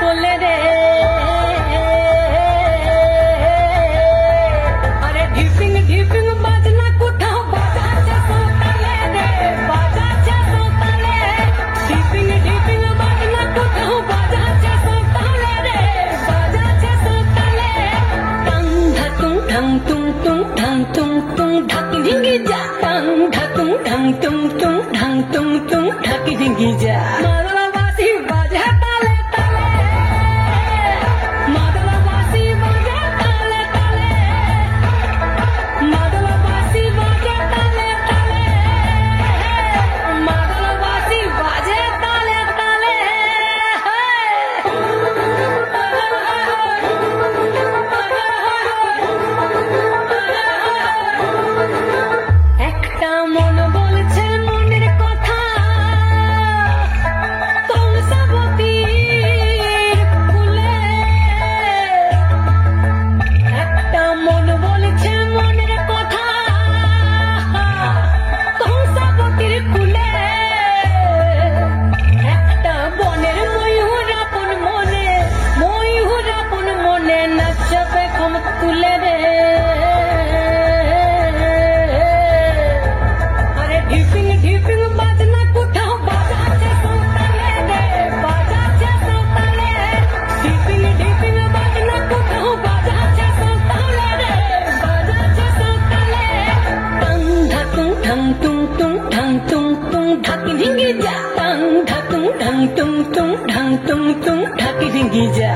কোলে রে আরে ঢিপিং ঢিপিং বাজনা কোথাও বাজাচ্ছে সোতালে রে বাজাচ্ছে সোতালে ঢিপিং ঢিপিং বাজনা কোথাও বাজাচ্ছে সোতালে রে বাজাচ্ছে সোতালে টং ধাতুং ঢং তুং তুং ঢং তুং তুং ঢাকি ঢিঙ্গি যা টং ধাতুং ঢং তুং তুং ঢং তুং তুং ঢাকি ঢিঙ্গি যা মাদলাবাসী বাজে তালে তালে মাদলাবাসী বাজে তালে তালে মাদলাবাসী বাজে তালে তালে মাদলাবাসী বাজে তালে তালে একটা মন বলছে মনের কথা কংসাবতীর কুলে একটা মন বলছে মনের কথা কংসাবতীর কুলে একটা বনের ময়ূর আপন মনে নাচবে কম তুলে রে আরে ঢিপিং ঢিপিং বাজনা কোথাও বাজাচ্ছে সোতালে রে বাজাচ্ছে সোতালে ঢিপিং ঢিপিং বাজনা কোথাও বাজাচ্ছে সোতালে রে বাজাচ্ছে সোতালে টং ধাতুং ঢং তুং তুং ঢং তুং তুং ঢাকি ঢিঙ্গি যা টং ধাতুং ঢং তুং তুং ঢং তুং তুং ঢাকি ঢিঙ্গি যা